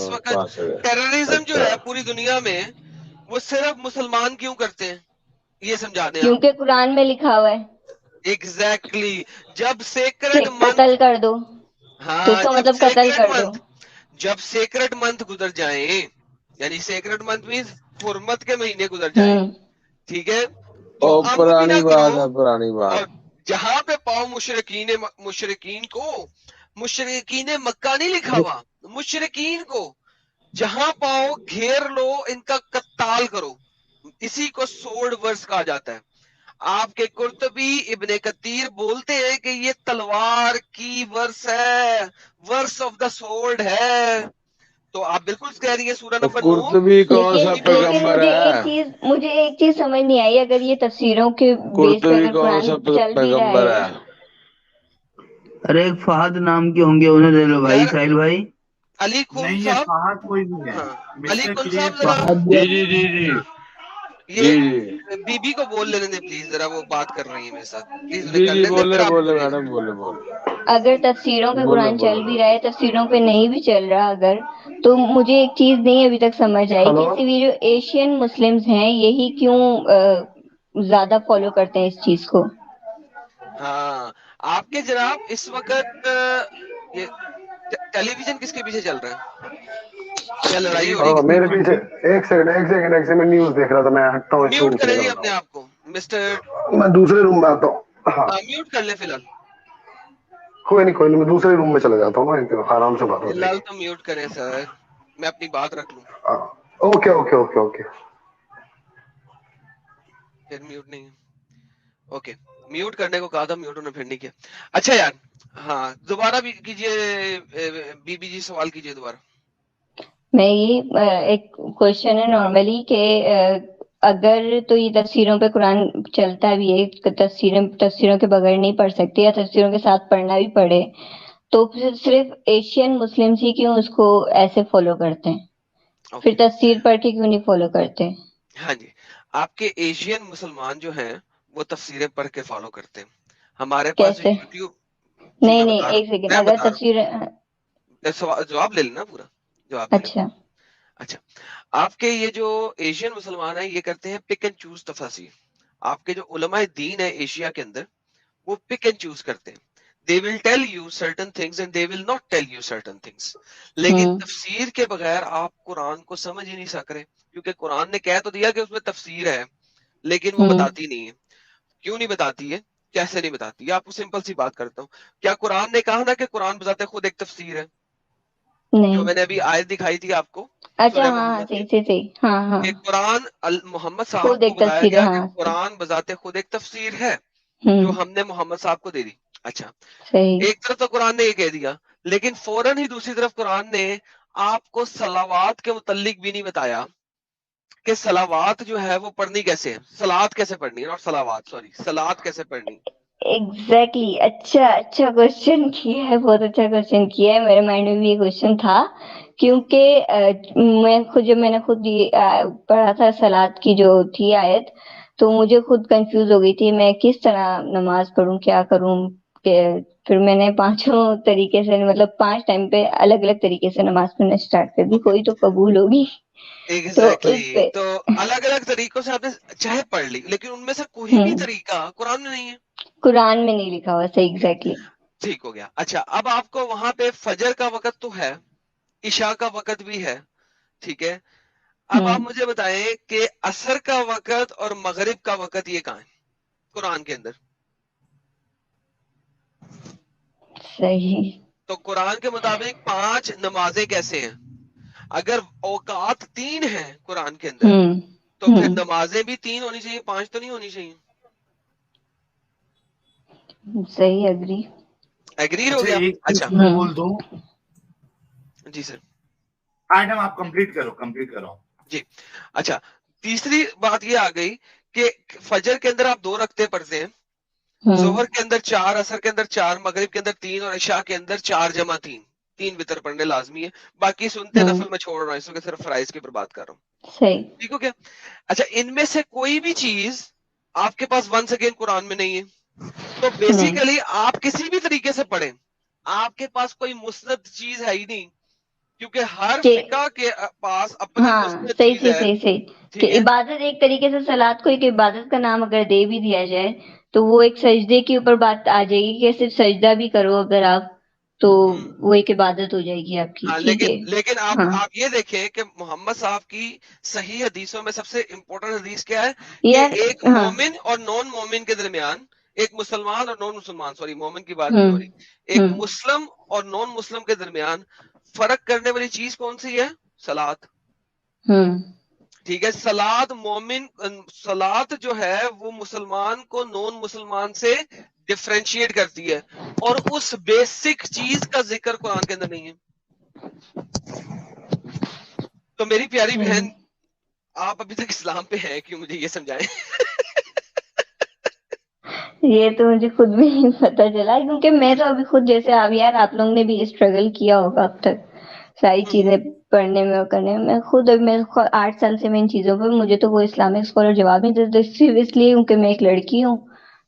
وقت ٹیررزم جو ہے پوری دنیا میں وہ صرف مسلمان کیوں کرتے ہیں یہ سمجھا دیں آپ. کیونکہ قرآن میں لکھا ہوا ہے ایگزیکٹلی جب کہ سیکرڈ منتھ, قتل کر دو, تو اس ہاں کا جب مطلب قتل سیکرڈ کر دو. منتھ, جب سیکرڈ منتھ گزر جائیں, یعنی سیکرڈ منتھ مینس حرمت کے مہینے گزر جائیں, ٹھیک ہے, تو ام بھی نہ کرو. پرانی بات. اور جہاں پہ پاؤ مشرکین مکہ نہیں لکھا ہوا, مشرکین کو جہاں پاؤ گھیر لو, ان کا قتال کرو. اسی کو سورڈ ورس کہا جاتا ہے. آپ کے قرطبی ابن کثیر بولتے ہیں کہ یہ تلوار کی ورس ہے, ورس آف دا سورڈ ہے. تو آپ بالکل کہہ رہی ہیں سورہ نمبر 9. قرطبی کون سا پیغمبر ہے؟ مجھے ایک چیز سمجھ نہیں آئی, اگر یہ تفسیروں کے بیس پہ قرطبی اگر کون قرآن سا چل بھی رہا پیغمبر ہے. ہے؟ ارے ایک فہد نام کے ہوں گے, انہیں لے لو بھائی. یار ساحل بھائی علی خون نہیں یہ صاحب, فہد کوئی نہیں ہے, ہاں علی مسٹر خون صاحب کریٹ ذرا فہد. جی جی جی جی یہ جی جی بی بی کو بول لینے دیں پلیز, ذرا وہ بات کر رہی ہیں میرے ساتھ, پلیز انہیں جی کر جی لینے دیں, پھر بولے آپ بولے بولیے گا. میڈم بولے بولے اگر تفسیروں پہ بولے قرآن بولے چل بھی رہا ہے, تفسیروں پہ نہیں بھی چل رہا اگر, تو مجھے ایک چیز نہیں ابھی تک سمجھ آئی کہ صرف یہ جو ایشین مسلمز ہیں یہی کیوں زیادہ فالو کرتے ہیں اس چیز کو. ہاں آپ کے جناب اس وقت یہ ٹیلی ویژن کس کے پیچھے چل رہا ہے یا لڑائی ہو رہی ہے؟ میرے پیچھے ایک سیکنڈ میں نیوز دیکھ رہا تھا. میں ہٹتا ہوں اس میوٹ روم سے, کریں جی نکلتا اپنے آپ کو مسٹر, ہوں, میں دوسرے روم میں آتا ہوں. ہاں میوٹ کر لیں فی الحال, کوئی نہیں, میں دوسرے روم میں چلا جاتا ہوں نا, آرام سے بات ہو فی جائے الحال گی. تو میوٹ کریں سر, میں اپنی بات رکھ لوں. Okay okay okay okay. پھر میوٹ نہیں ہے, اوکے میوٹ کرنے کو کہا تھا, میوٹ ہونے پھر نہیں کیا. اچھا یار, ہاں دوبارہ بھی کیجئے, بی بی جی سوال کیجئے دوبارہ. میں یہ ایک کوشچن ہے نارملی کہ اگر تو یہ تفسیروں پہ قرآن چلتا بھی ہے, تفسیروں کے بغیر نہیں پڑھ سکتے یا تفسیروں کے ساتھ پڑھنا بھی پڑے, تو پھر صرف ایشین مسلمز ہی کیوں اس کو ایسے فالو کرتے ہیں, پھر اوکے تفسیر پڑھ کے کیوں نہیں فالو کرتے؟ ہاں جی, آپ کے ایشین مسلمان جو ہیں وہ تفسیریں پڑھ کے فالو کرتے ہیں. ہمارے پاس جو کیسے؟ یوٹیوب, جی نہیں میں نہیں بتا رہا ایک ہوں, سیکنڈ, میں اگر بتا رہا تفسیر, ہوں, جواب لے لینا پورا, جواب لے لیں. اچھا اچھا, آپ کے یہ جو ایشین مسلمان ہیں یہ کرتے ہیں پک اینڈ چوز تفاسیر. آپ کے جو علماء دین ہے ایشیا کے اندر, وہ پک اینڈ چوز کرتے ہیں. They will tell you certain things and they will not tell you certain things. لیکن تفسیر کے بغیر آپ قرآن کو سمجھ ہی نہیں سک رہے, کیونکہ قرآن نے کہہ تو دیا کہ اس میں تفسیر ہے, لیکن وہ بتاتی نہیں ہے. کیوں نہیں بتاتی ہے, کیسے نہیں بتاتی؟ آپ کو سمپل سی بات کرتا ہوں, کیا قرآن نے کہا نا کہ قرآن بذات خود ایک تفسیر ہے؟ جو نہیں, میں نے ابھی آیت دکھائی تھی آپ کو اچھا سورہ ہاں محمد کی, صحیح ہاں ہاں, کہ قرآن محمد صاحب خود کو ایک بتایا تفسیر ہے, گیا کہ ہاں قرآن بذات خود ایک تفسیر ہے جو ہم نے محمد صاحب کو دے دی. اچھا, صحیح. ایک طرف تو قرآن نے یہ کہہ دیا, لیکن فوراً ہی دوسری طرف قرآن نے آپ کو صلوات کے متعلق بھی نہیں بتایا کہ صلوات جو ہے وہ پڑھنی کیسے ہے, صلات کیسے پڑھنی ہے, اور صلات کیسے پڑھنی. ایگزیکٹلی, اچھا کوشچن کیا ہے, بہت اچھا کوشچن کیا ہے. میرے مائنڈ میں بھی یہ کوشچن تھا, کیونکہ میں نے خود پڑھا تھا صلات کی جو تھی آیت, تو مجھے خود کنفیوز ہو گئی تھی میں کس طرح نماز پڑھوں, کیا کروں. پھر میں نے 5 طریقے سے, مطلب 5 ٹائم پہ الگ الگ طریقے سے نماز پڑھنا اسٹارٹ کر دی, کوئی تو قبول ہوگی. تو اس ایگزیکٹلی, پہ تو الگ الگ طریقوں سے آپ نے چاہے پڑھ لی, لیکن ان میں سے کوئی بھی طریقہ قرآن میں نہیں ہے, قرآن میں نہیں لکھا ہوا. صحیح, ایگزیکٹلی. ٹھیک ہو گیا. اچھا, اب آپ کو وہاں پہ فجر کا وقت تو ہے, عشاء کا وقت بھی ہے, ٹھیک ہے. اب آپ مجھے بتائیں کہ عصر کا وقت اور مغرب کا وقت یہ کہاں ہے قرآن کے اندر؟ صحیح. تو قرآن کے مطابق 5 نمازیں کیسے ہیں؟ اگر اوقات 3 ہیں قرآن کے اندر, تو پھر نمازیں بھی 3 ہونی چاہیے, 5 تو نہیں ہونی چاہیے. صحیح, اگری. ایگری ہو اچھا گیا. ایک چیز اچھا میں بول دوں, جی سر, آئٹم آپ کمپلیٹ کرو. جی اچھا, تیسری بات یہ آ گئی کہ فجر کے اندر آپ 2 رکعتیں پڑھتے ہیں, ظہر کے اندر 4, عصر کے اندر 4, مغرب کے اندر 3, اور عشاء کے اندر 4 جمع 3 وتر پڑھنے لازمی ہے. باقی سنتے نفل میں چھوڑ رہا ہوں, اس وقت صرف فرائض کی پر بات کر رہا ہوں. صحیح. ٹھیک ہو گیا. اچھا, ان میں سے کوئی بھی چیز آپ کے پاس ونس اگین قرآن میں نہیں ہے, تو نہیں, بیسیکلی آپ کسی بھی طریقے سے پڑھیں, آپ کے پاس کوئی مسند چیز ہے ہی نہیں کیونکہ ہر کہ فقہ کے پاس اپنی ہاں مثبت صحیح چیز صحیح ہے. صحیح صحیح کہ ٹھیک ہے, عبادت ایک طریقے سے سلاد کو ایک عبادت کا نام اگر دے بھی دیا جائے تو وہ ایک سجدے کے اوپر بات آ جائے گی کہ صرف سجدہ بھی کرو اگر آپ تو وہ ایک عبادت ہو جائے گی آپ کی. ہاں, ٹھیک ہے. لیکن ہاں آپ یہ دیکھیں کہ محمد صاحب کی صحیح حدیثوں میں سب سے امپورٹنٹ حدیث کیا ہے کہ یار ایک ہاں مومن اور نان مومن کے درمیان, ایک مسلمان اور نان مسلمان, سوری مومن کی بات نہیں ہوں ہو رہی, ایک ہوں مسلم اور نان مسلم کے درمیان فرق کرنے والی چیز کون سی ہے؟ سلاد. ہوں ٹھیک ہے, سلاد مومن, سلاد جو ہے وہ مسلمان کو نان مسلمان سے ڈفرینشیٹ کرتی ہے, اور اس بیسک چیز کا ذکر قرآن کے اندر نہیں ہے. تو میری پیاری بہن, آپ ابھی تک اسلام پہ ہیں کیوں, مجھے یہ سمجھائیں. یہ تو مجھے خود بھی نہیں پتا چلا کیونکہ میں تو ابھی خود جیسے اب یار آپ لوگوں نے بھی اسٹرگل کیا ہوگا اب تک ساری چیزیں پڑھنے میں اور کرنے میں. خود 8 سال سے میں ان چیزوں پہ, مجھے تو وہ اسلامک اسکالر جواب نہیں دیتے, صرف اس لیے کیونکہ میں ایک لڑکی ہوں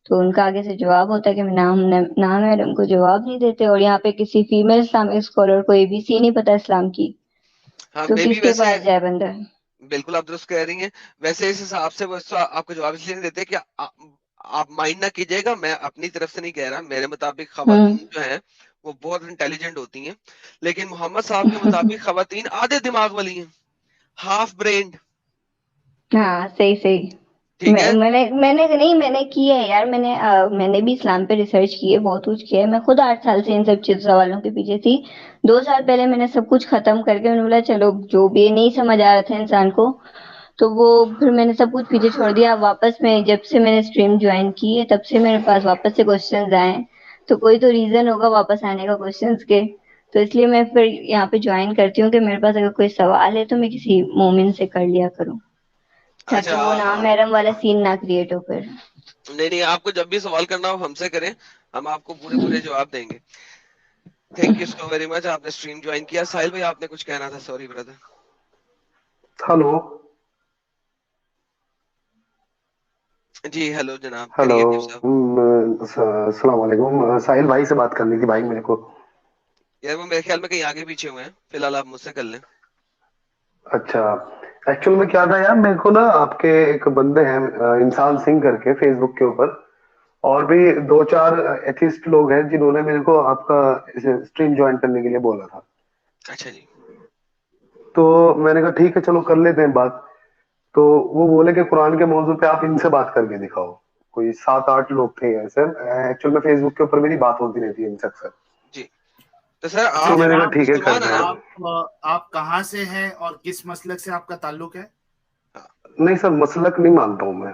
تو ان کا آگے سے جواب ہوتا ہے کہ نام ہے, ان کو جواب نہیں دیتے. اور یہاں پہ کسی فیمیل اسلامک اسکالر کو ABC نہیں پتا اسلام کی ہاں تو میں بھی کس کے ویسے, پاس جائے بندہ. بالکل آپ درست کہہ رہی ہیں. ویسے اس حساب سے وہ آپ کو جواب اس لیے نہیں دیتے کہ آپ مائنڈ نہ کیجیے گا, میں اپنی طرف سے نہیں کہہ رہا, میرے مطابق ہوں خواتین جو ہیں وہ بہت انٹیلیجنٹ ہوتی ہیں, لیکن محمد صاحب کے مطابق خواتین آدھے دماغ والی ہیں, ہاف برینڈ. ہاں صحیح صحیح. ٹھیک ہے, میں نے کی ہے یار, میں نے بھی اسلام پہ ریسرچ کی ہے, بہت کچھ کیا ہے. میں خود 8 سال سے ان سب سوالوں کے پیچھے تھی. 2 سال پہلے میں نے سب کچھ ختم کر کے میں نے بولا چلو جو بھی نہیں سمجھ آ رہا تھا انسان کو تو وہ پھر میں نے سب کچھ پیچھے چھوڑ دیا. واپس میں جب سے میں نے اسٹریم جوائن کی ہے تب سے میرے پاس واپس سے کوشچنز آئے, تو کوئی تو ریزن ہوگا واپس آنے کا کوشچنز کے, تو اس لیے میں پھر یہاں پہ جوائن کرتی ہوں کہ میرے پاس اگر کوئی سوال ہے تو میں کسی مومن سے کر لیا کروں تاکہ وہ اچھا, نام محرم والا سین نہ کریٹ ہو. پھر نہیں آپ کو جب بھی سوال کرنا ہو ہم سے کریں, ہم آپ کو پورے جواب دیں گے. Thank you so very much, آپ نے اسٹریم جوائن کیا. ساحل بھائی آپ نے کچھ کہنا تھا, سوری بردر. ہلو جی ہیلو جناب, ہلو کریے صاحب. السلام علیکم. ساحل بھائی سے بات کرنی تھی بھائی میرے کو. یار وہ میرے خیال میں کہیں آگے پیچھے ہوئے ہیں, فی الحال آپ مجھ سے کر لیں. اچھا, ایکچوئل میں کیا تھا یار, میرے کو نا آپ کے ایک بندے ہیں انسان سنگھ کر کے فیس بک کے اوپر, اور بھی 2-4 ایتھیسٹ لوگ ہیں جنہوں نے میرے کو آپ کا اسٹریم جوائن کرنے کے لیے بولا تھا. اچھا جی, تو میں نے کہا ٹھیک ہے چلو کر لیتے ہیں بات. تو وہ بولے کہ قرآن کے موضوع پہ آپ ان سے بات کر کے دکھاؤ. کوئی 7-8 لوگ تھے ایسے. ایکچوئل میں فیس بک کے اوپر میری بات ہوتی رہتی ہے ان سے اکثر. جی تو سر اچھا تو آپ میں نے کہا جناب, ٹھیک ہے مسلمان کرتے ہیں نا؟ ہیں. آپ کہاں سے ہیں اور کس مسلک سے آپ کا تعلق ہے؟ نہیں سر, مسلک نہیں مانتا ہوں میں.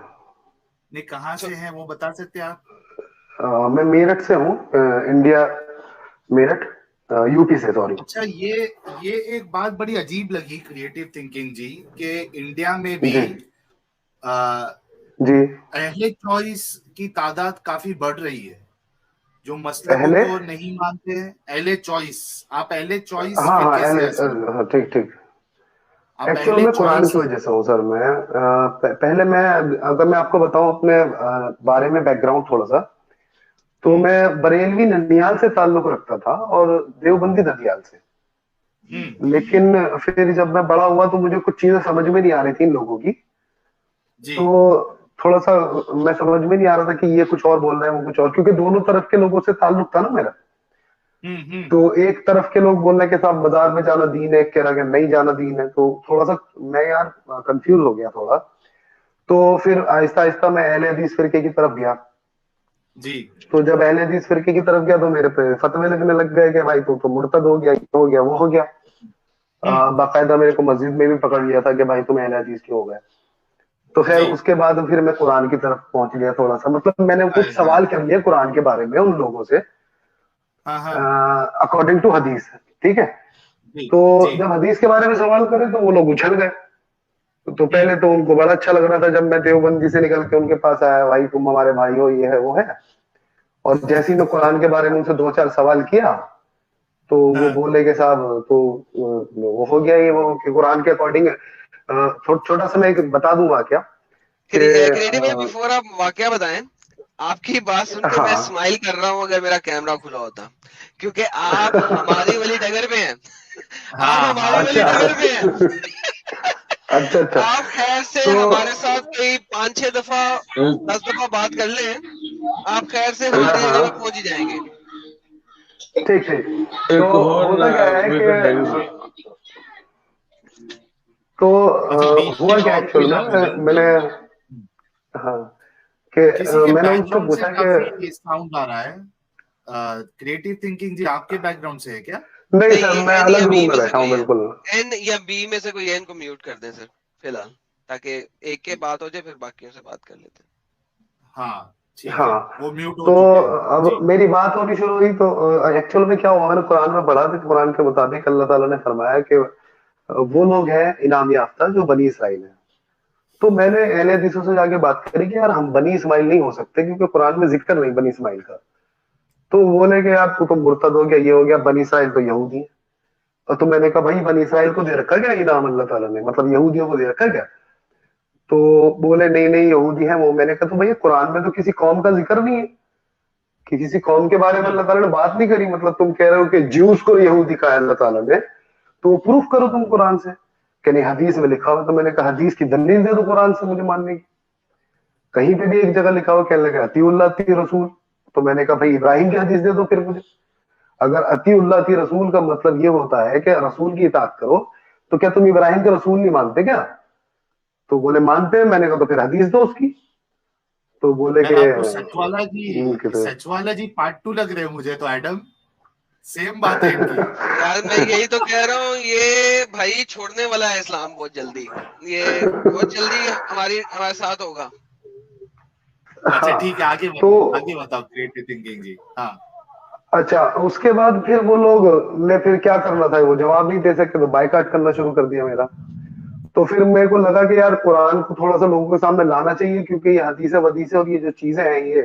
نہیں, کہاں سے ہیں وہ بتا سکتے آپ؟ میں میرٹھ سے ہوں, انڈیا, میرٹھ, UP سے, سوری. اچھا, یہ ایک بات بڑی عجیب لگی کریٹو تھنکنگ جی, کہ انڈیا میں بھی جی جی. اہل چوائس کی تعداد کافی بڑھ رہی ہے, جو مسلکوں اہل, کو نہیں مانتے ہیں. اہل چوائس, آپ اہل چوائس ہاں ہاں فرقے سے اہل, اصل میں, ٹھیک ٹھیک. آپ ایکچوئل اہل میں قرآن چوائس کی ہیں. وجہ سے ہوں سر. پہلے میں اگر میں آپ کو بتاؤں اپنے بارے میں بیک گراؤنڈ تھوڑا سا, تو ہوں میں بریلوی ننیال سے تعلق رکھتا تھا اور دیوبندی ددیال سے. ہوں لیکن پھر جب میں بڑا ہوا تو مجھے کچھ چیزیں سمجھ میں نہیں آ رہی تھی ان لوگوں کی. جی تو تھوڑا سا میں سمجھ میں نہیں آ رہا تھا کہ یہ کچھ اور بول رہے ہیں وہ کچھ اور, کیونکہ دونوں طرف کے لوگوں سے تعلق تھا نا میرا. ہوں تو ایک طرف کے لوگ بول رہے ہیں کہ صاحب بازار میں جانا دین ہے, ایک کہہ رہا کہ نہیں جانا دین ہے. تو تھوڑا سا میں یار کنفیوز ہو گیا تھوڑا. تو پھر آہستہ آہستہ میں اہل حدیث فرقے کی طرف گیا. جی تو جب اہل حدیث فرقے کی طرف گیا تو میرے پہ فتوے لگنے لگ گئے کہ بھائی تو مرتد ہو گیا, یہ ہو گیا, وہ ہو گیا. ہوں باقاعدہ میرے کو مسجد میں بھی پکڑ لیا تھا کہ بھائی تم اہل حدیث کیوں ہو گئے. تو خیر جی اس کے بعد پھر میں قرآن کی طرف پہنچ گیا تھوڑا سا. مطلب میں نے کچھ ہاں سوال کر لیے قرآن کے بارے میں ان لوگوں سے ہاں ہاں اکارڈنگ ٹو حدیث. ٹھیک ہے, جی تو جی جب حدیث کے بارے میں سوال کرے تو وہ لوگ اچھل گئے. تو ہوں پہلے تو ان کو بڑا اچھا لگ رہا تھا جب میں دیوبندی سے نکل کے ان کے پاس آیا, بھائی تم ہمارے بھائی ہو, یہ ہے وہ ہے. اور جیسے ہی میں قرآن کے بارے میں ان سے 2-4 سوال کیا تو وہ ہاں بولے کہ صاحب تو وہ ہو گیا یہ, وہ کہ قرآن کے اکارڈنگ. چھوٹا سا میں ایک بتا دوں واقعہ کہ کریٹو بھائی, بیفور آپ واقعہ بتائیں, آپ کی بات سن کے میں ہاں اسمائل کر رہا ہوں اگر میرا کیمرہ کھلا ہوتا، کیونکہ آپ ہماری والی ڈگر میں ہیں، آپ ہاں ہماری ہاں والی اچھا ڈگر میں ہیں۔ اچھا اچھا آپ خیر سے تو ہمارے ساتھ کوئی 5-6 دفعہ 10 دفعہ بات کر لیں، آپ خیر سے ہاں ہماری جگہ ہاں پہ پہنچ ہی جائیں گے۔ ٹھیک ٹھیک تو ایک اور ہوتا کیا ہے کہ وکٹ ڈیوی سے تو کسی بیچ ہوا میں کیا اور کوئی ایکچوئل نہ میں بولے، میں نے ہاں کہ کسی کے میں نے بیک ان سے گراؤنڈ سے پوچھا کہ کافی ساؤنڈ آ رہا ہے۔ کریٹو تھنکنگ جی آپ کے بیک گراؤنڈ سے ہے کیا؟ نہیں نہیں، سر یہ میں این یا الگ بی روم میں میں سے بیٹھا ہوں کوئی ہے، بالکل این یا بی میں سے کوئی، این کو میوٹ کر دیں سر فی الحال، تاکہ ایک کے بات ہو جائے پھر باقیوں سے بات کر لیتے ہیں۔ ہاں ٹھیک ہے، ہاں وہ میوٹ ہو تو چکے ہیں اب جی۔ میری بات ہونی شروع ہوئی تو ایکچوئل میں کیا ہوا، میں نے قرآن میں پڑھا تھا، قرآن کے مطابق اللہ تعالیٰ نے فرمایا کہ وہ لوگ ہیں انعام یافتہ جو بنی اسرائیل ہیں۔ تو میں نے اہل حدیثوں سے جا کے بات کری کہ یار ہم بنی اسماعیل نہیں ہو سکتے کیونکہ قرآن میں ذکر نہیں بنی اسماعیل کا۔ تو وہ بولے کہ یار تو مرتد ہو گیا، یہ ہو گیا، بنی اسرائیل تو یہودی ہیں۔ اور تو میں نے کہا بھائی بنی اسرائیل کو دے رکھا کیا انعام اللہ تعالیٰ نے، مطلب یہودیوں کو دے رکھا کیا؟ تو بولے نہیں نہیں یہودی ہیں وہ۔ میں نے کہا تو بھائی قرآن میں تو کسی قوم کا ذکر نہیں ہے، کہ کسی قوم کے بارے میں اللہ تعالیٰ نے بات نہیں کری، مطلب تم کہہ رہے ہو کہ جیوز کو یہودی کہا ہے اللہ تعالیٰ نے، تو وہ پروف کرو تم قرآن سے کہ نہیں حدیث میں لکھا ہوا۔ تو میں نے کہا حدیث کی دلیل دے دو قرآن سے مجھے ماننے کی، کہیں پہ بھی ایک جگہ لکھا ہوا کہنے لگا اطیع اللہ اطیع رسول۔ تو میں نے کہا بھائی ابراہیم کی حدیث دے دو پھر مجھے، اگر اطیع اللہ اطیع رسول کا مطلب یہ ہوتا ہے کہ رسول کی اطاعت کرو، تو کیا تم ابراہیم کے رسول نہیں مانتے کیا؟ تو بولے مانتے ہیں۔ میں نے کہا تو پھر حدیث دو اس کی۔ تو بولے یار کہ آپ کو سچ والا جی پارٹ 2 لگ رہے ہیں مجھے تو ایڈم، سیم بات ہے ان کی۔ یار میں یہی تو کہہ رہا ہوں، یہ بھائی چھوڑنے والا ہے اسلام بہت جلدی، یہ بہت جلدی ہمارے ساتھ ہوگا۔ اچھا ہاں ٹھیک ہے، آگے تو بتاؤ آگے بتاؤ کریٹو تھنکنگ جی۔ ہاں اچھا اس کے بعد پھر وہ لوگ نے پھر کیا کرنا تھا، وہ جواب نہیں دے سکتے تو بائیکاٹ کرنا شروع کر دیا میرا۔ تو پھر میرے کو لگا کہ یار قرآن کو تھوڑا سا لوگوں کے سامنے لانا چاہیے، کیونکہ یہ حدیثیں ودیثیں اور یہ جو چیزیں ہیں یہ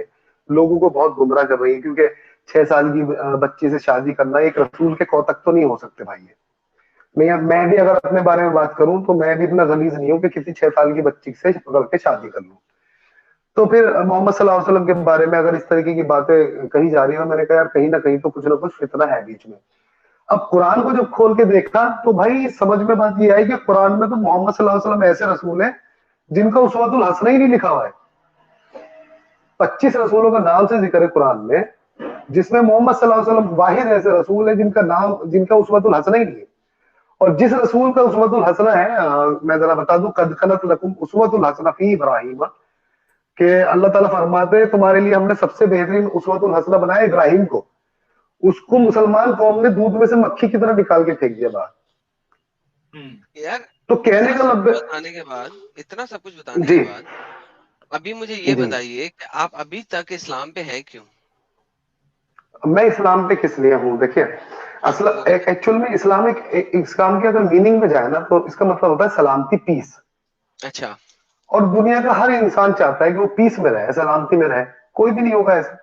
لوگوں کو بہت گمراہ کر رہی ہیں، کیونکہ 6 سال کی بچی سے شادی کرنا ایک رسول کے کوتک تو نہیں ہو سکتے بھائی یہ۔ میں بھی اگر اپنے بارے میں بات کروں تو میں بھی اتنا غلیظ نہیں ہوں کہ کسی 6 سال کی بچی سے پکڑ کے شادی کر لوں۔ تو پھر محمد صلی اللہ علیہ وسلم کے بارے میں اگر اس طریقے کی باتیں کہی جا رہی ہیں، میں نے کہا یار کہیں نہ کہیں تو کچھ نہ کچھ فتنہ ہے بیچ میں۔ اب قرآن کو جب کھول کے دیکھا تو بھائی سمجھ میں بات یہ آئی کہ قرآن میں تو محمد صلی اللہ علیہ وسلم ایسے رسول ہیں جن کا اسوۃ الحسنہ ہی نہیں لکھا ہوا ہے۔ 25 رسولوں کا نام سے ذکر ہے قرآن میں، جس میں محمد صلی اللہ علیہ وسلم واحد ایسے رسول ہیں جن کا نام، جن کا اسوۃ الحسنہ ہی نہیں ہے۔ اور جس رسول کا اسوۃ الحسنہ ہے، میں ذرا بتا دوں، قد خلت لکم اسوۃ الحسنہ فی ابراہیم، کہ اللہ تعالیٰ فرماتے ہیں تمہارے لیے ہم نے سب سے بہترین اسوۃ الحسنہ بنایا ابراہیم کو۔ اس کو مسلمان قوم نے دودھ میں سے مکھی کی طرح نکال کے پھینک دیا باہر۔ یار تو کہنے اتنا کا سب لب کچھ بتانے کے بعد، اتنا سب کچھ بتانے جی کے بعد ابھی مجھے یہ جی بتائیے کہ آپ ابھی تک اسلام پہ ہیں کیوں؟ میں اسلام پہ کس لیے ہوں، دیکھیے ہاں اصل وہ بتائیں۔ ایکچوئل میں اسلام کی اگر میننگ میں جائے نا تو اس کا مطلب ہوتا ہے سلامتی، پیس۔ اچھا اور دنیا کا ہر انسان چاہتا ہے کہ وہ پیس میں رہے، سلامتی میں رہے، کوئی بھی نہیں ہوگا ایسا۔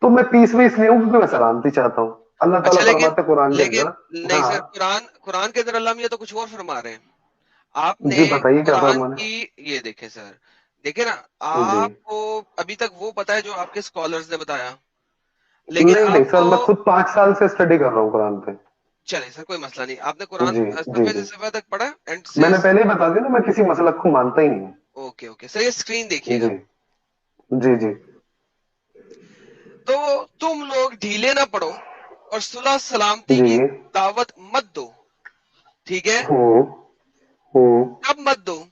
تو میں پیس میں اس لیے ہوں کیونکہ میں سلامتی چاہتا ہوں۔ اللہ اچھا، تعالیٰ فرماتے ہیں قرآن کے لیکن اندر، نہیں ہاں سر، قرآن کے اندر اللہ میں یہ تو کچھ اور فرما رہے ہیں۔ آپ نے جی بتائیے کیا قرآن فرمانا کی، یہ دیکھیں سر، دیکھیں نا، ہے جی۔ آپ کو ابھی تک وہ پتا ہے جو آپ کے اسکالرز نے بتایا، لیکن نہیں نہیں آپ سر، کو، میں خود 5 سال سے اسٹڈی کر رہا ہوں قرآن پہ۔ چلے سر کوئی مسئلہ نہیں، آپ نے قرآن جی جی صفحے سے جی صفحے تک پڑھا اینڈ میں سے؟ نے پہلے ہی بتا دیا نا، میں کسی مسلک کو مانتا ہی نہیں اوکے اوکے سر، یہ اسکرین دیکھیے ہوں۔ گا۔ جی جی جی تو تم لوگ ڈھیلے نہ پڑو اور صلح سلامتی جی کی دعوت مت دو، ٹھیک ہے؟ ہوں ہوں کب مت دو؟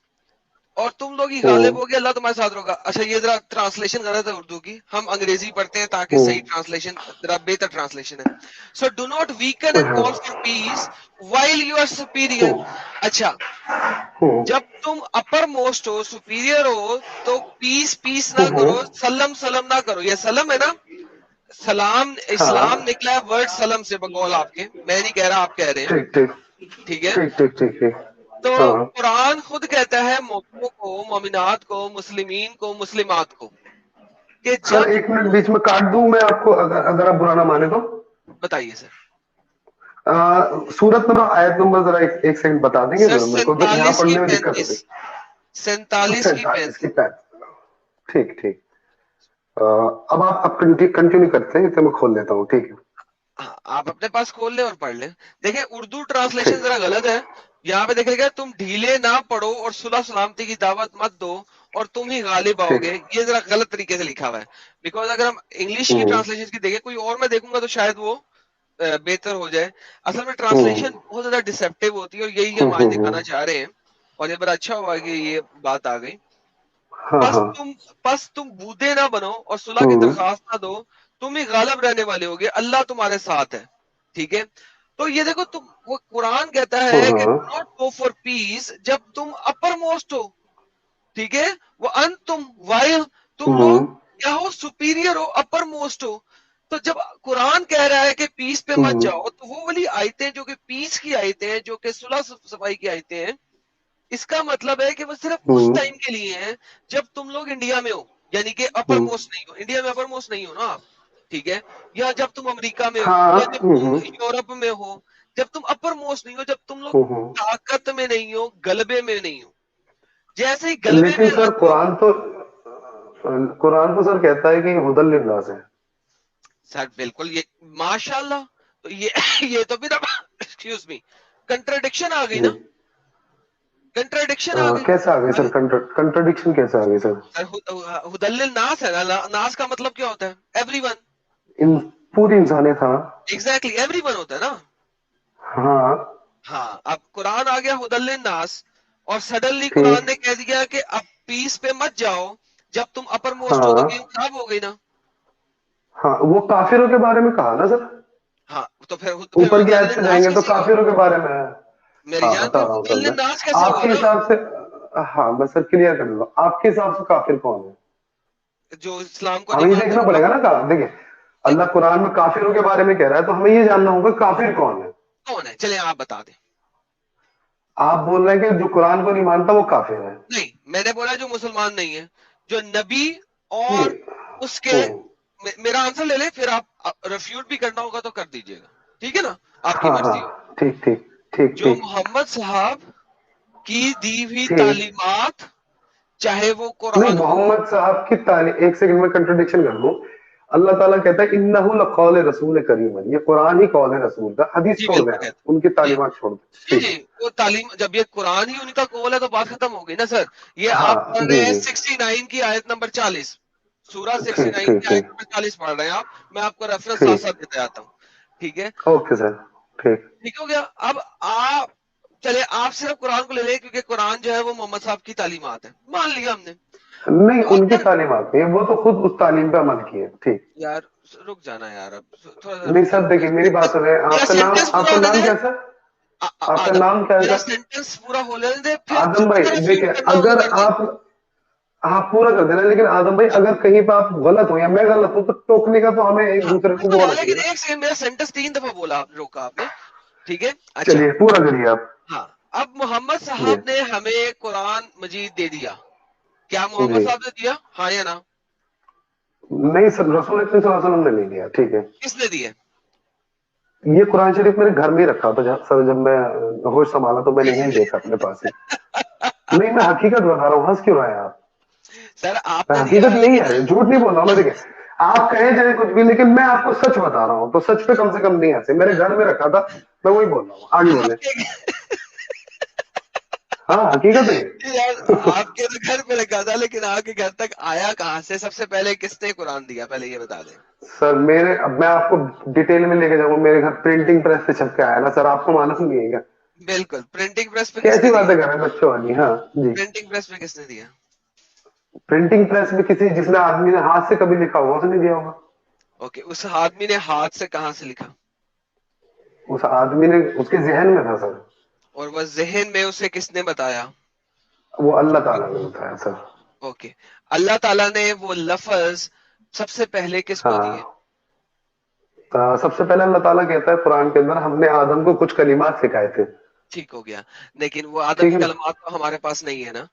اور تم لوگ ہی ہوں غالب ہو گے، اللہ تمہارے ساتھ ہوگا۔ اچھا یہ ذرا ٹرانسلیشن غلط ہے اردو کی، ہم انگریزی پڑھتے ہیں تاکہ ہوں صحیح ٹرانسلیشن، ذرا بہتر ٹرانسلیشن ہے۔ So do not weaken and ہاں call for peace while you are superior. ہوں اچھا، ہوں جب تم اپر موسٹ ہو، سپیریئر ہو، تو پیس پیس نہ ہوں کرو، سلم سلم نہ کرو۔ یہ سلم ہے نا، سلام، ہاں اسلام نکلا ہے ورڈ سلم سے، بقول آپ کے، میں نہیں کہہ رہا، آپ کہہ رہے ہیں، ٹھیک ٹھیک ٹھیک ہے؟ ٹھیک ٹھیک ٹھیک ٹھیک تو ہاں قرآن خود کہتا ہے مومنوں کو، مومنات کو، مسلمین کو، مسلمات کو، کہ سر جب 1 منٹ بیچ میں کاٹ دوں میں آپ کو، اگر آپ برا نہ مانے تو؟ بتائیے سر۔ سورت نمبر، آیت نمبر ذرا ایک سیکنڈ بتا دیں گے سر ذرا، میرے کو یہاں 47 کی پڑھنے میں دقت 35، ہوتی 47 کی 47 35۔ کی 35 ٹھیک ٹھیک اب آپ کنٹینیو کرتے ہیں تو میں کھول لیتا ہوں. ٹھیک ہے. ہاں آپ اپنے پاس کھول لیں اور پڑھ لیں. دیکھیں اردو ٹرانسلیشن ٹھیک. ذرا غلط ہے. یہاں پہ دیکھے گا تم ڈھیلے نہ پڑو اور صلح سلامتی کی دعوت مت دو اور تم ہی غالب آؤ ٹھیک. گے. یہ ذرا غلط طریقے سے لکھا ہوا ہے. بیکاز اگر ہم انگلش کی ٹرانسلیشن کی دیکھیں کوئی اور میں دیکھوں گا تو شاید وہ بہتر ہو جائے. اصل میں ٹرانسلیشن بہت زیادہ ڈسپٹیو ہوتی ہے اور یہی ہم آج دکھانا چاہ رہے ہیں. اور یہ بڑا اچھا ہوا کہ یہ بات آ گئی. ہاں ہاں. پس تم بودے نہ بنو اور صلح کی درخواست نہ دو, تم ہی غالب رہنے والے ہوگے, اللہ تمہارے ساتھ ہے. ٹھیک ہے. تو یہ دیکھو تم وہ قرآن کہتا ہے کہ ناٹ گو فار پیس جب تم اپر موسٹ ہو. ٹھیک ہے. وہ ان تم وائل تم لوگ کیا ہو, سپیریئر ہو, اپر موسٹ ہو. تو جب قرآن کہہ رہا ہے کہ پیس پہ مت جاؤ تو وہ والی آیتیں جو کہ پیس کی آیتیں ہیں, جو کہ صلح صفائی کی آیتیں ہیں, اس کا مطلب ہے کہ وہ صرف اس ٹائم کے لیے ہیں جب تم لوگ انڈیا میں ہو, یعنی کہ اپر موسٹ نہیں ہو. انڈیا میں اپر موسٹ نہیں ہو نا آپ, ٹھیک ہے, یا جب تم امریکہ میں ہو, یا جب تم یورپ میں ہو, جب تم اپر موسٹ نہیں ہو, جب تم لوگ طاقت میں نہیں ہو, غلبے میں نہیں ہو. جیسے ہی غلبے لیکن میں آ سر جاؤ. قرآن تو سر کہتا ہے کہ ہدی للناس ہے. سر بالکل, یہ ماشاء اللہ. تو یہ تو پھر ایکسکیوز می کنٹراڈکشن آ گئی نا, کنٹراڈکشن آ گئی. کیسے آ گئی سر, کنٹرڈکشن کیسے آ گئی سر؟ ہدل للناس ہے نا, ناس کا مطلب کیا ہوتا ہے؟ Every one. پوری انسانیت. ہاں ایگزیکٹلی ایوری ون ہوتا ہے نا. ہاں. ہاں اب قرآن آ گیا ہدل للناس اور سڈنلی قرآن ٹھیک. نے کہہ دیا کہ اب پیس پہ مت جاؤ جب تم اپر موسٹ ہو. تو ہاں گیم خراب ہو گئی نا. ہاں, وہ کافروں کے بارے میں کہا نا سر. ہاں تو پھر اوپر کی ہدل آیت پہ جائیں للناس گے تو کیسے ہوا کافروں کے بارے میں ہے. میری ہاں جان؟ بتا پھر رہا ہوں ہدل سر میں. للناس کیسے آپ ہوا کے نا حساب سے, ہاں میں سر کلیئر کر دوں, آپ کے حساب سے کافر کون ہے؟ جو اسلام کو نہیں ہمیں یہ مانتے دیکھنا وہ پڑے گا کافر. نا. دیکھیں اللہ قرآن میں کافروں کے بارے میں کہہ رہا ہے تو ہمیں یہ جاننا ہوگا کافر کون ہے. کون ہے؟ چلیں آپ بتا دیں. آپ بول رہے ہیں کہ جو قرآن کو نہیں مانتا وہ کافر ہے. نہیں, میں نے بولا جو مسلمان نہیں ہے, جو نبی اور نہیں. اس کے. میرا آنسر لے لیں, پھر آپ ریفیوٹ بھی کرنا ہوگا تو کر دیجیے گا, ٹھیک ہے نا, آپ کی ہاں ہاں. مرضی ہو. ٹھیک ٹھیک ٹھیک جو ٹھیک محمد صاحب کی دی ہوئی ٹھیک. تعلیمات, چاہے وہ نہیں, قرآن ہو. محمد صاحب کی تعلیم, ایک سیکنڈ میں کنٹرڈکشن کر دوں. اللہ تعالیٰ کہتا ہے انہ لقول رسول کریم ہے. یہ قرآن ہی قول ہے رسول کا. حدیث جی چھوڑ دیں بالکل آپ, کہتے ان کی جی تعلیمات چھوڑ دیں. جی ٹھیک. جی وہ تعلیم, جب یہ قرآن ہی ان کا قول ہے تو بات ختم ہو گئی نا سر. یہ ہاں آپ پڑھ جی رہے ہیں جی. 69 کی آیت نمبر 40, سورہ ٹھیک 69 ٹھیک کی آیت ٹھیک نمبر 40 پڑھ رہے ہیں آپ. میں آپ کو ریفرنس ساتھ ٹھیک. ساتھ دیتے آتا ہوں, ٹھیک ہے. Okay sir. ٹھیک. ٹھیک ہو گیا. اب آپ چلے, آپ صرف قرآن کو لے لیں کیونکہ قرآن جو ہے وہ محمد صاحب کی تعلیمات ہے, مان لیا ہم نے. نہیں, تو ان کی اگر تعلیمات نہیں, وہ تو خود اس تعلیم پہ عمل کی ہے. ٹھیک. یار رک جانا یار, اب تھوڑا سا نہیں رکیے. سر دیکھیے میری بات سنیں. میرا سینٹنس پورا آپ کا ہونے نام دیں. کیا ہے سر؟ آپ کا آدم, نام کیا ہے میرا سر؟ سینٹنس پورا ہونے دیں, پھر آدم جب بھائی تک ریفیوٹ دیکھیں, کرنا ہوگا اگر کر دیں. آپ پورا کر دینا, لیکن آدم بھائی اگر کہیں پہ آپ غلط ہو یا میں غلط ہوں تو ٹوکنے کا تو ہمیں ایک ہاں دوسرے کو بالکل وہ ہے, ہونا چاہیے لیکن نا. ایک سیکنڈ, میرا سینٹنس 3 دفعہ بولا, روکا آپ نے, ٹھیک ہے. اچھا چلیے پورا کریے آپ. ہاں, اب محمد جی صاحب نے ہمیں قرآن مجید دے دیا. کیا محمد جی. صاحب نے دیا؟ ہاں یا نا؟ نہیں سر, رسول اکرم صلی اللہ علیہ وسلم نے نہیں دیا. ٹھیک ہے. کس نے دیے؟ یہ قرآن شریف میرے گھر میں ہی رکھا تھا سر, جب میں ہوش سنبھالا تو میں نے یہیں دیکھا اپنے پاس ہی. نہیں, میں حقیقت بتا رہا ہوں, ہنس کیوں رہے ہیں آپ؟ سر آپ میں نے دیا حقیقت ہے نہیں لیکن ہے, جھوٹ نہیں بول رہا ہوں میں. دیکھیں آپ کہیں چاہے کچھ بھی, لیکن میں آپ کو سچ بتا رہا ہوں, تو سچ پہ کم سے کم نہیں ہنسے. میرے گھر میں رکھا تھا, میں وہی بول رہا ہوں. آگے بولے. آپ کے ہاں حقیقت ہے. یار آپ کے تو گھر پہ لگا تھا, لیکن آپ کے گھر تک آیا کہاں سے؟ سب سے پہلے کس نے قرآن دیا, پہلے یہ بتا دیں. سر اب میں آپ کو ڈیٹیل میں لے کے جاؤں گا. میرے گھر پرنٹنگ پریس سے چھپ کے آیا نا سر, آپ کو معلوم نہیں ہے کیا؟ بالکل. پرنٹنگ پریس پہ کس کیسی نے باتیں دیا؟ کر رہے ہیں بچوں والی. ہاں جی. پرنٹنگ پریس پہ کس نے دیا؟ پرنٹنگ پریس میں کسی, جس نے آدمی نے ہاتھ سے کبھی لکھا ہوگا, اس نے دیا ہوگا. اوکے, اس آدمی نے ہاتھ سے کہاں سے لکھا؟ اس آدمی نے, اس کے ذہن میں تھا سر. اور وہ ذہن میں اسے کس نے بتایا؟ وہ اللہ تعالیٰ نے بتایا سر. اوکے, اللہ تعالیٰ نے وہ لفظ سب سے پہلے کس کو دیے؟ ہاں, سب سے پہلے اللہ تعالیٰ کہتا ہے قرآن کے اندر, ہم نے آدم کو کچھ کلمات سکھائے تھے. ٹھیک ہو گیا, لیکن وہ آدم ٹھیک کی ہے نا. کلمات تو ہمارے پاس نہیں ہے نا.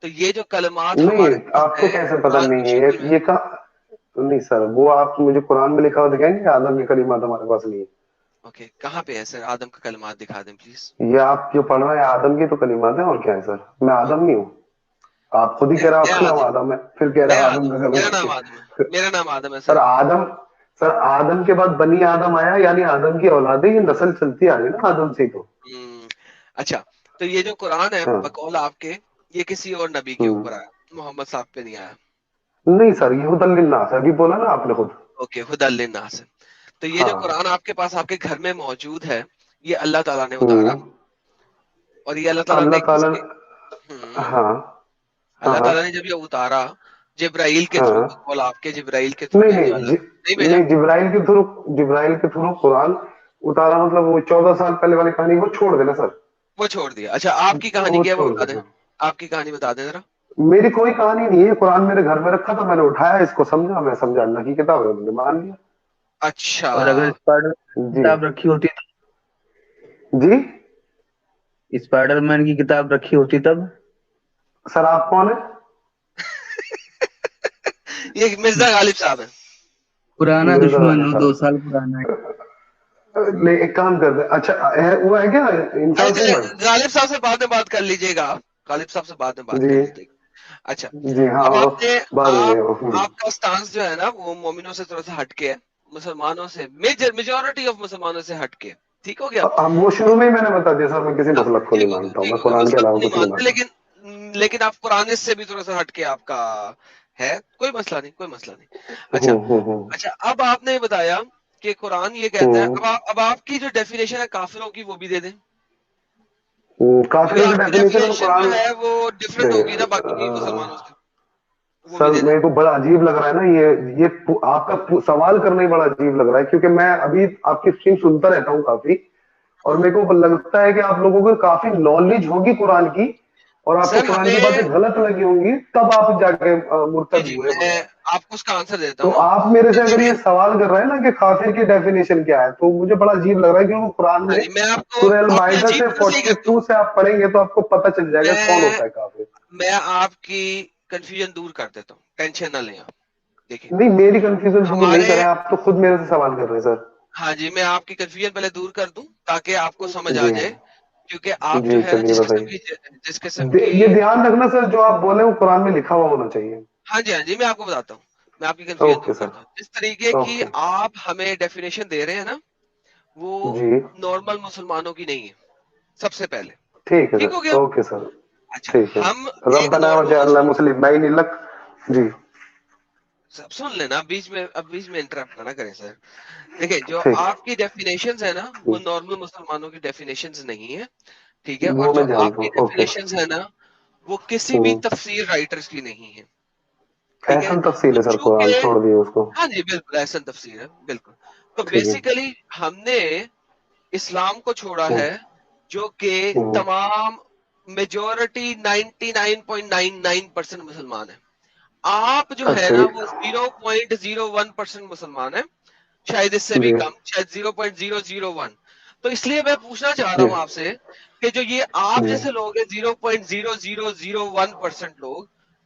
تو یہ جو کلمات ہمارے نہیں, پاس آپ کو ہے کیسے پتہ قرآن کی نہیں ہے شکل میں. یہ نہیں سر, وہ آپ مجھے قرآن میں لکھا ہوا دکھائیں گے, آدم کی کلمات ہمارے پاس نہیں ہے. اوکے, کہاں پہ ہے سر؟ آدم کا کلمات دکھا دیں پلیز. یہ آپ جو پڑھ رہے ہیں آدم کی تو کلمات ہیں, اور کیا ہے سر؟ میں آدم نہیں ہوں. آپ خود ہی کہہ رہے آپ کا نام آدم ہے، پھر کہہ رہے آدم کا میرا نام آدم ہے، میرا نام آدم ہے سر سر. سر آدم کے بعد بنی آدم آیا، یعنی آدم کی اولاد ہے، یہ نسل چلتی آ رہی ہے نا آدم سے. تو اچھا، تو یہ جو قرآن ہے ہاں بقول آپ کے، یہ کسی اور نبی کے اوپر آیا، محمد صاحب پہ نہیں آیا. نہیں سر، یہ ہدی للناس ابھی بولا نا آپ نے خود. اوکے، ہدی للناس ہے. تو یہ جو ہاں قرآن آپ کے پاس آپ کے گھر میں موجود ہے، یہ اللہ تعالیٰ نے اتارا، اور یہ اللہ تعالیٰ نے اللہ کس تعالیٰ. کے ہاں ہاں اللہ ہاں تعالیٰ نے جب یہ اتارا جبرائیل کے تھرو، ہاں بقول آپ کے جبرائیل کے تھرو نہیں بھیجا، نہیں نہیں بھیجا؟ نہیں، جبرائیل کے تھرو قرآن اتارا، مطلب وہ 14 سال پہلے والی کہانی وہ چھوڑ دینا سر. وہ چھوڑ دیا. اچھا، آپ کی کہانی وہ کیا ہے وہ چھوڑ بتا دیں، دینا. آپ کی کہانی بتا دیں ذرا. میری کوئی کہانی نہیں ہے، قرآن میرے گھر میں رکھا تھا، میں نے اٹھایا اس کو، سمجھا، میں سمجھا اللہ کی کتاب ہے، میں نے مان لیا. اچھا، اور اگر اسپائڈر جی کتاب رکھی ہوتی جی اسپائڈر مین کی کتاب رکھی ہوتی تب؟ سر آپ کون ہیں؟ یہ مرزا غالب صاحب ہے. پرانا مرزا دشمن غالب ہو، صاحب. 2 سال پرانا ہے. نہیں ایک کام کرتے، اچھا وہ ہے کیا انسان سنگھ بھائی؟ غالب صاحب سے بعد میں بات کر لیجئے گا، غالب صاحب سے بعد میں بات کر جی لیجئے گا. اچھا، جی ہاں اب وہ آپ نے بعد میں. آپ کا سٹانس جو ہے نا وہ مومنوں سے تھوڑا سا ہٹ کے ہے، مسلمانوں سے، میجورٹی آف مسلمانوں سے ہٹ کے. ٹھیک ہو گیا؟ وہ شروع میں ہی میں نے بتا دیا سر، میں کسی ہاں، مسلک کو نہیں ٹھیک ہو گیا، مانتا ہوں، ٹھیک میں ہو گیا. قرآن کے مسلک علاوہ کو نہیں کچھ نہیں مانتے، مانتا. لیکن آپ قرآن سے بھی تھوڑا سا ہٹ کے آپ کا ہے، کوئی مسئلہ نہیں، کوئی مسئلہ نہیں. اچھا اچھا، اب آپ نے بتایا کہ قرآن یہ کہتا ہے، اب آپ کی جو ڈیفینیشن ہے کافروں کی وہ بھی دے دیں، کیونکہ کافروں کی آپ کی ڈیفینیشن میں ڈیفینیشن قرآن. جو ہے وہ ڈفرینٹ ہوگی نا باقی مسلمانوں سے، وہ بھی سر دے دیں. میرے کو بڑا عجیب لگ رہا ہے نا یہ آپ کا سوال کرنا ہی بڑا عجیب لگ رہا ہے، کیونکہ میں ابھی آپ کی اسٹریم سنتا رہتا ہوں کافی، اور میرے کو لگتا ہے کہ آپ لوگوں کو کافی نالج ہوگی قرآن کی، اور آپ کو سر قرآن کی ہمیں، باتیں غلط لگی ہوں گی، تب آپ جا کے جی مرتد جی ہوئے میں ہوئے ہیں. آپ کو اس کا آنسر دیتا تو ہوں. آپ میرے سے اگر یہ دیکھیں، سوال کر رہے ہیں نا کہ کافر کی ڈیفینیشن کیا ہے، تو مجھے بڑا عجیب لگ رہا ہے، کیونکہ قرآن ہاں میں جی، میں آپ کو سورہ آپ نے المائدہ عجیب سے طرح سے ہی کہتا 42 سے آپ پڑھیں گے تو آپ کو پتہ چل جائے گا کون ہوں. ہوتا ہے کافر. میں آپ کی کنفیوژن دور کر دیتا ہوں، ٹینشن نہ لیں آپ. دیکھیں نہیں میری کنفیوژن دور نہیں ہمارے، کریں آپ، تو خود میرے سے سوال کر رہے ہیں سر. ہاں جی، میں آپ کی کنفیوژن پہلے دور کر دوں تاکہ آپ کو سمجھ آ جی جائے، کیونکہ آپ جی جو ہے نا چلیے بتائیے. جس قسم کی یہ دھیان رکھنا سر، جو آپ بولے وہ قرآن میں لکھا ہوا ہونا چاہیے. ہاں جی ہاں جی، میں آپ کو بتاتا ہوں، میں آپ کی کنفیوژن اوکے دور سر. کرتا ہوں. جس طریقے کی اوکے آپ ہمیں ڈیفینیشن دے رہے ہیں نا، وہ جی نارمل مسلمانوں کی نہیں ہے، سب سے پہلے. ٹھیک ہے ٹھیک سر. ہو گیا؟ Okay sir. اچھا، ٹھیک ہے. ہم ایک ربنا نارمل وجعلنا مسلمان، مسلمین لک. جی سب سن لینا، اب بیچ میں انٹرپٹ نہ کریں سر. دیکھیں، جو ٹھیک. آپ کی ڈیفینیشنز ہے نا وہ نارمل مسلمانوں کی ڈیفینیشنز نہیں ہے. ٹھیک ہے، اور وہ میں جو آپ جانتا کی ہوں. اوکے. ڈیفینیشنز ہے نا وہ کسی بھی تفسیر رائٹرز کی نہیں ہے. ٹھیک ہے، احسن تفصیل تو ہے سر، قرآن چونکہ، چھوڑ دیے اس کو. ہاں جی بالکل احسن تفسیر ہے، بالکل. تو ٹھیک ہے. بیسیکلی ہم نے اسلام کو چھوڑا ہے، جو کہ تمام میجورٹی 99.99% مسلمان ہیں. آپ جو ہے اچھا نا جی. وہ 0.01% مسلمان ہیں، شاید اس سے بھی جی کم، شاید 0.001. تو اس لیے میں پوچھنا چاہ رہا جی ہوں آپ سے کہ جو یہ آپ جی. جیسے لوگ ہیں 0.0001% لوگ،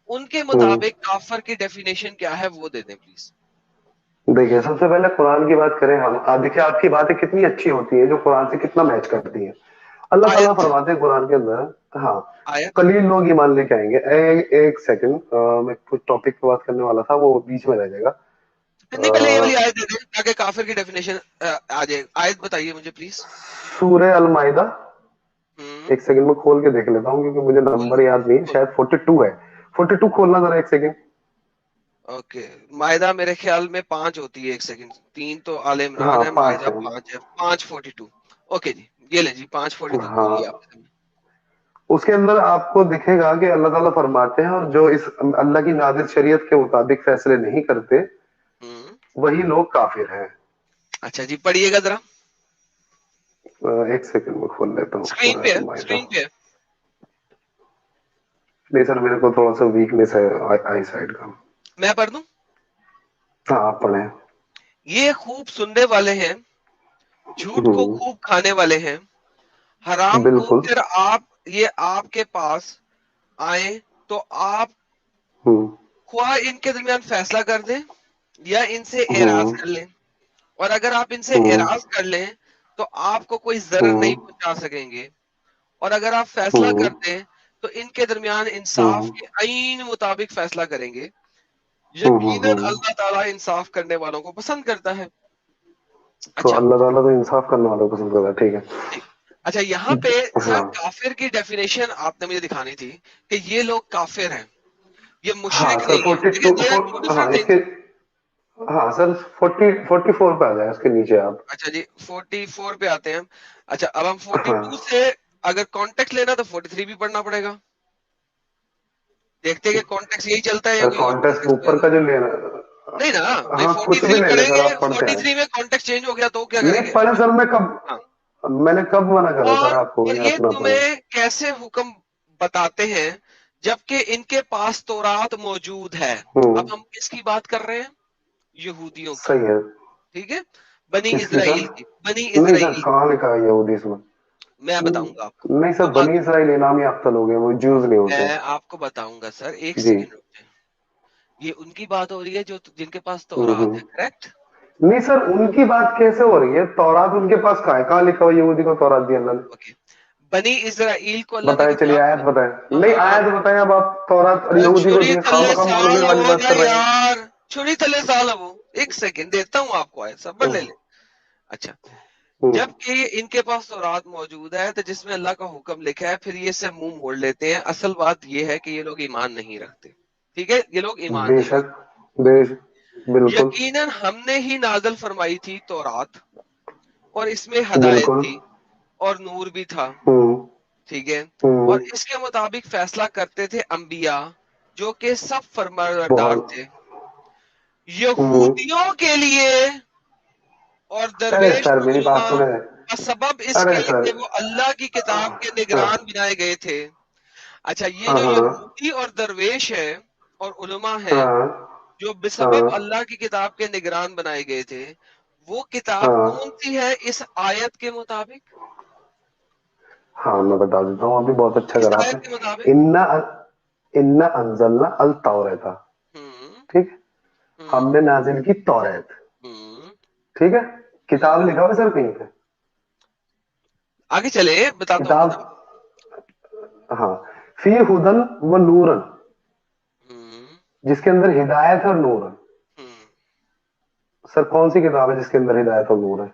ان کے مطابق کافر کی ڈیفینیشن کیا ہے وہ دے دیں پلیز. دیکھیے سب سے پہلے قرآن کی بات کریں ہم. دیکھیے آپ کی باتیں کتنی اچھی ہوتی ہیں جو قرآن سے کتنا میچ کرتی ہیں. اللہ تعالیٰ آیت فرماتے ہیں قرآن کے اندر. ہاں آیت قلیل لوگ ایمان لے کے آئیں گے. ایک سیکنڈ، میں کچھ ٹاپک پہ بات کرنے والا تھا، وہ بیچ میں رہ جائے گا. نہیں، پہلے یہ والی آیت دے دیں تاکہ کافر کی ڈیفینیشن آ جائے. آیت بتائیے مجھے پلیز. سورہ المائدہ. ہوں، ایک سیکنڈ میں کھول کے دیکھ لیتا ہوں کیونکہ مجھے نمبر یاد نہیں ہے، کھول. شاید 42 ہے. 42 کھولنا ذرا ایک سیکنڈ. اوکے، معاہدہ میرے خیال میں 5 ہوتی ہے. ایک سیکنڈ، 3 تو آل عمران ہاں ہے، 5 معاہدہ ہے. 5 ہے. 5:42. اوکے جی، یہ لیں جی، 5:42 کھول ہاں لیا آپ نے. اس کے اندر آپ کو دکھے گا کہ اللہ تعالیٰ فرماتے ہیں، اور جو اس اللہ کی نازل شریعت کے مطابق فیصلے نہیں کرتے ہوں، وہی لوگ کافر ہیں. اچھا جی، پڑھیے گا ذرا. ایک سیکنڈ میں کھول لیتا ہوں اسکرین سورہ پہ ہے، المائدہ. اسکرین پہ ہے. نہیں سر میرے کو تھوڑا سا ویکنیس ہے آئی سائڈ کا. میں پڑھ دوں. ہاں آپ پڑھیں. یہ خوب سننے والے ہیں، جھوٹ کو خوب کھانے والے ہیں، حرام کو بالکل. پھر یہ آپ کے پاس آئیں تو آپ ہوں خواہ ان کے درمیان فیصلہ کر دیں یا ان سے اعراض ہوں کر لیں، اور اگر آپ ان سے ہوں اعراض کر لیں تو آپ کو کوئی ضرر ہوں نہیں پہنچا سکیں گے، اور اگر آپ فیصلہ ہوں کر دیں تو تو ان کے درمیان انصاف کے عین مطابق فیصلہ کریں گے. یقیناً اللہ تعالیٰ انصاف کرنے والوں کو پسند کرتا ہے. تو اللہ تعالیٰ تو انصاف کرنے والوں کو پسند کرتا ہے. ٹھیک ہے. اچھا یہاں پہ سر کافر کی ڈیفینیشن آپ نے مجھے دکھانی تھی کہ یہ لوگ کافر ہیں, یہ مشرک نہیں ہے. ہاں سر 44 پہ آ جائے اس کے نیچے آپ. اچھا جی 44 پہ آتے ہیں. اچھا اب ہم 42 سے اگر کانٹیکٹ لینا تو 43 بھی پڑھنا پڑے گا. دیکھتے ہیں کہ کانٹیکٹ یہی چلتا ہے یا کوئی کانٹیکٹ اوپر کا جو لینا نہیں نا. ہاں کچھ بھی لے لیں سر آپ پڑھتے ہیں. 43 میں کانٹیکٹ چینج ہو گیا تو کیا کریں نہیں گے؟ پڑھے سر میں نے کب منع کرا سر آپ کو. اور یہ تمہیں کیسے حکم بتاتے ہیں جبکہ ان کے پاس تورات موجود ہے. اب ہم کس کی بات کر رہے ہیں؟ یہودیوں کی. صحیح ہے. ٹھیک ہے, بنی اسرائیل کی. بنی نہیں سر کہاں لکھا ہے یہودی اس میں؟ میں بتاؤں گا آپ کو. نہیں سر بنی اسرائیل انعام یافتہ لوگ ہیں, وہ جوز نہیں ہوتے. میں آپ کو بتاؤں گا سر, ایک سیکنڈ رک جائیں. یہ ان کی بات ہو رہی ہے جو جن کے پاس تورات ہے, کریکٹ؟ نہیں سر ان کی بات کیسے ہو رہی ہے؟ تورات ان کے پاس کہاں لکھا ہوا یہودی کو تورات دی اللہ نے؟ بنی اسرائیل کو اللہ بتائیں, چلیے آیت بتائیں. نہیں آیت بتائیں اب آپ. تورات اور یہودی کو دی خام والی بات کر رہے ہیں یار. چھری تلے سال وہ ایک سیکنڈ دیتا ہوں آپ کو آیت, صبر لے لیں. اچھا جبکہ ان کے پاس تورات موجود ہے تو جس میں اللہ کا حکم لکھا ہے, پھر یہ سے منہ موڑ لیتے ہیں. اصل بات یہ ہے کہ یہ لوگ ایمان نہیں رکھتے. ٹھیک ہے, یہ لوگ ایمان بے نہیں شک رکھتے. بالکل یقیناً ہم نے ہی نازل فرمائی تھی تورات, اور اس میں ہدایت تھی اور نور بھی تھا. ٹھیک ہے, اور اس کے مطابق فیصلہ کرتے تھے انبیاء جو کہ سب فرمانبردار تھے. یہودیوں کے لیے اور درویش علماء سبب اس کے کہ وہ اللہ کی کتاب کے نگران بنائے گئے تھے. اچھا یہ جو یہودی اور درویش ہے اور علماء ہیں جو بسبب اللہ کی کتاب کے نگران بنائے گئے تھے, وہ کتاب کون سی ہے اس آیت کے مطابق؟ ہاں میں بتا دیتا ہوں, ابھی بہت اچھا کرا آپ آیت کے مطابق انا انزلنا التوریت. ٹھیک, ہم نے نازل کی توریت. ٹھیک ہے, کتاب لکھا ہوا سر کہیں پہ؟ آگے چلے بتاتا کتاب. ہاں فی ہدن و نورن, جس کے اندر ہدایت اور نور ہے. سر کون سی کتاب ہے جس کے اندر ہدایت اور نور ہے؟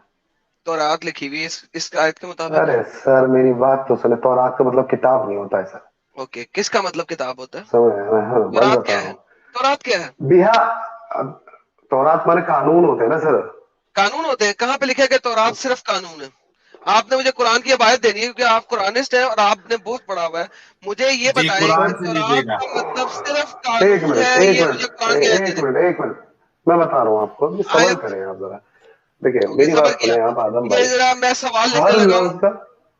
تورات لکھی ہوئی اس آیت کے مطابق. ارے سر میری بات تو سنیں, تورات کا مطلب کتاب نہیں ہوتا ہے سر. اوکے, کس کا مطلب کتاب ہوتا ہے؟ تورات کیا ہے؟ تورات کیا ہے؟ تورات مانے قانون ہوتے ہیں نا سر. قانون ہوتے ہیں. کہاں پہ لکھا ہے کہ تورات صرف قانون ہے؟ آپ نے مجھے قرآن کی آیت دینی ہے کیونکہ آپ قرآنسٹ ہیں اور آپ نے بہت پڑھا ہوا ہے. مجھے یہ بتائیں کہ تورات کا مطلب صرف قانون ہے, یہ مجھے قرآن کی آیت دیں. ایک منٹ میں بتا رہا ہوں آپ کو, صبر کریں آپ ذرا. دیکھیں میری بات سنیں آپ آدم بھائی. میں سوال لکھنے لگا ہوں,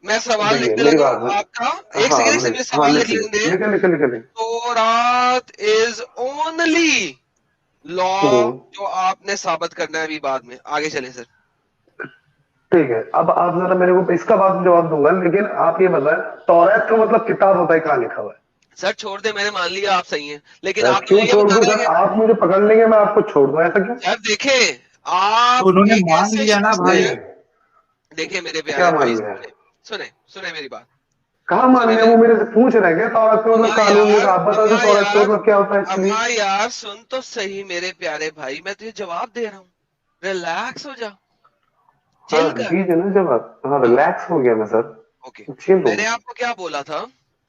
میں سوال لکھنے لگا ہوں آپ کا. ایک سیکنڈ میں سوال لکھ لوں گے. تورات از اونلی لا جو آپ نے ثابت کرنا ہے ابھی بعد میں. آگے چلیں سر. ٹھیک ہے, اب آپ ذرا میرے کو اس کا بات جواب دوں گا, لیکن آپ یہ بتائیں توریت کا مطلب کتاب ہوتا ہے کہاں لکھا ہوا ہے؟ سر چھوڑ دیں, میں نے مان لیا آپ صحیح ہیں, لیکن آپ کیوں چھوڑ دوں سر؟ آپ مجھے پکڑ لیں گے, میں آپ کو چھوڑ دوں, ایسا کیوں؟ سر دیکھیں آپ انہوں نے مان لیا نا بھائی. دیکھیں میرے پیارے بھائی, سنیں میری بات. کہاں مان لیا؟ وہ میرے سے پوچھ رہے ہیں تورات کا مطلب قانون ہے, آپ بتا دیں تورات کا مطلب کیا ہوتا ہے. اما یار سن تو صحیح میرے پیارے بھائی, میں تجھے جواب دے رہا ہوں, ریلیکس ہو جا. دیجیے نا جواب. ہاں ریلیکس ہو گیا میں سر. اوکے, میں نے آپ کو کیا بولا تھا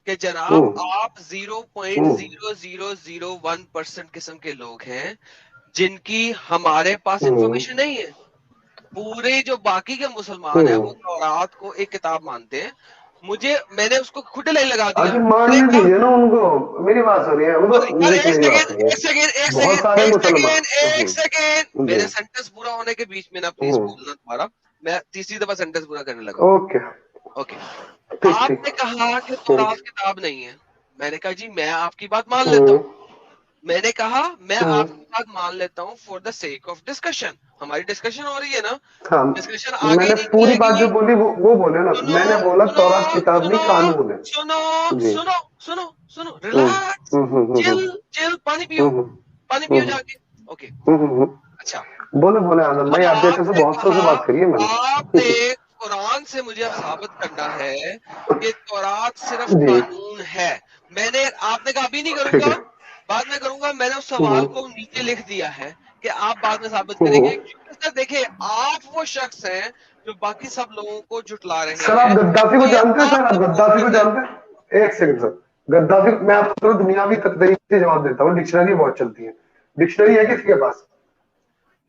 کہ جناب آپ 0.0001% قسم کے لوگ ہیں جن کی ہمارے پاس انفارمیشن نہیں ہے. پورے جو باقی کے مسلمان ہیں وہ تورات کو ایک کتاب مانتے ہیں. میں نے اس کو کھٹے لائن لگا دیا. ماننے دیجیے نا ان کو, میری بات سنیے. ایک سیکنڈ میرے سینٹنس پورا ہونے کے بیچ میں نا پلیز بولنا تمہارا. میں تیسری دفعہ سینٹنس پورا کرنے لگا. اوکے, آپ نے کہا کہ تورات کتاب نہیں ہے. میں نے کہا جی میں آپ کی بات مان لیتا ہوں. میں نے کہا میں آپ کی بات مان لیتا ہوں for the sake of discussion. ہماری ڈسکشن ہو رہی ہے نا, ڈسکشن آگے میں نے پوری بات جو بولی وہ بولے نا. میں نے بولا تورات کتاب نہیں قانون ہے. سنو ریلیکس, چل پانی پیو جا کے. اوکے اچھا بولے آدم بھائی, آپ جیسے سے بہت سو سے بات کریے. میں آپ نے قرآن سے مجھے اب ثابت کرنا ہے کہ تورات صرف جی قانون ہے. آپ نے کہا ابھی نہیں کروں گا، بعد میں کروں گا. میں نے اس سوال کو نیچے لکھ دیا ہے کہ آپ بعد میں ثابت کریں گے. سر دیکھیں، آپ وہ شخص ہیں جو باقی سب لوگوں کو جھٹلا رہے سر آپ ہیں. گدافی کو جانتے ہیں؟ سر آپ گدافی کو ہیں جانتے ہیں؟ ایک سیکنڈ سر. گدافی میں آپ کو دنیاوی طریقے سے جواب دیتا ہوں. ڈکشنری بہت چلتی ہے. ڈکشنری ہے کسی کے پاس؟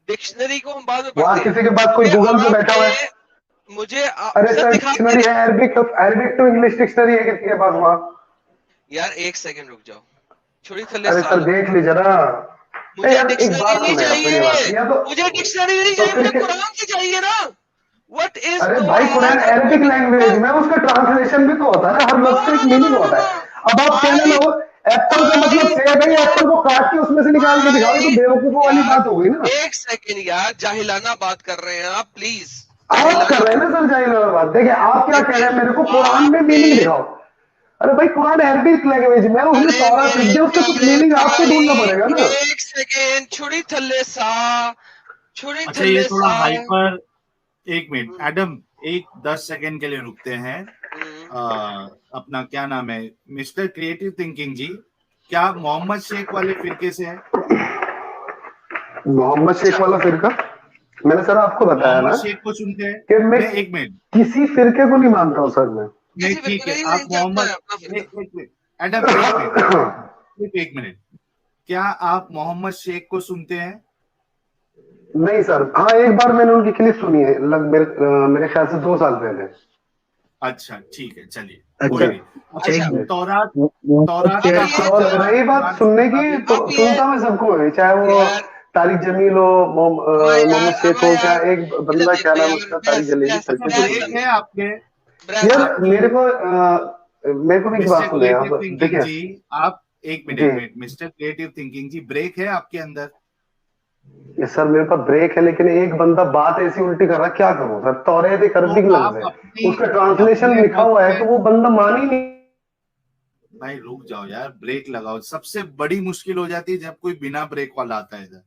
ڈکشنری کو ہم بعد میں وہاں پڑھتے ہیں. کسی کے پاس کوئی گوگل پہ بیٹھا ہوا ہے؟ مجھے ارے سر سر دکھا ڈکشنری دیں. ہے، عربک ٹو انگلش ڈکشنری ہے کسی کے پاس وہاں؟ یار ایک سیکنڈ رک جاؤ، چھوڑی تھلے ارے سر سال. دیکھ لیجیے نا. مجھے یار ایک ڈکشنری بات نہیں سنیں آپ میری چاہیے، بات. یا تو مجھے ڈکشنری نہیں تو چاہیے، پھر مجھے قرآن سے چاہیے نا. وٹ از ارے بھائی قرآن عربک لینگویج میں اس کا ٹرانسلیشن بھی تو ہوتا ہے نا، ہر لفظ کا ایک میننگ ہوتا ہے. اب آپ کہنے لگو ایپل کا مطلب سیب ہے، ایپل کو کاٹ کے اس میں سے نکال کے دکھاؤ، تو بیوقوفوں والی بات ہو گئی نا. ایک سیکنڈ یار، جاہلانہ بات کر رہے ہیں آپ پلیز. آپ کر رہے ہیں نا سر جاہل بات. دیکھیں آپ کیا کہہ رہے ہیں، میرے کو قرآن میں میننگ دکھاؤ. ارے بھائی قرآن عربک لینگویج میں اس میں تورات لکھ دیا، اس کا کچھ میننگ آپ کو ڈھونڈنا پڑے گا نا. ایک سیکنڈ، چھڑی تھلے سا، چھڑی اچھا یہ تھلے تھوڑا سا. ہائپر. ایک منٹ ایڈم، 10 سیکنڈ کے لیے رکتے ہیں. اپنا کیا نام ہے مسٹر کریٹو تھنکنگ جی، کیا محمد شیخ والے فرقے سے ہے؟ محمد شیخ والا فرقہ میں نے سر آپ کو بتایا نا محمد شیخ کو سنتے ہیں؟ کہ میں ایک منٹ، کسی فرقے کو نہیں مانتا ہوں سر میں. کسی ٹھیک فرقے ہے. نہیں آپ چلتا محمد ہے اپنا فرقہ. ایڈم ایک منٹ، کیا آپ محمد شیخ کو سنتے ہیں؟ نہیں سر. ہاں ایک بار میں نے ان کی کلپ سنی ہے میرے خیال سے 2 سال پہلے. اچھا ٹھیک ہے چلیے کوئی نہیں. اچھا اچھا تورات اب کا یہ اور جو رہی بات سننے کی تو اب یہ سنتا میں سب کو ہے، چاہے وہ یار طارق جمیل ہو، محمد شیخ ہو، کیا ایک اچھا بندہ کیا دیکھو نام یار، اس کا طارق بحث جلیلی بحث کر کے بحث بریک نہ ہے آپ کے بحث یار نہ میرے کو ایک بات مسٹر سنیں آپ. کریٹو تھنکنگ دیکھیں جی، آپ ایک جی منٹ مسٹر کریٹو تھنکنگ جی، بریک ہے آپ کے اندر؟ سر میرے پاس بریک ہے، لیکن ایک بندہ بات ایسی الٹی کر رہا ہے، کیا کروں سر. توریت ایک تو عربک لفظ آپ ہے، اپنی اس کا ٹرانسلیشن اپنے لکھا وقت ہوا ہے میں، تو وہ بندہ مان ہی نہیں. بھائی رک جاؤ یار، بریک لگاؤ. سب سے بڑی مشکل ہو جاتی ہے جب کوئی بنا بریک والا آتا ہے ادھر.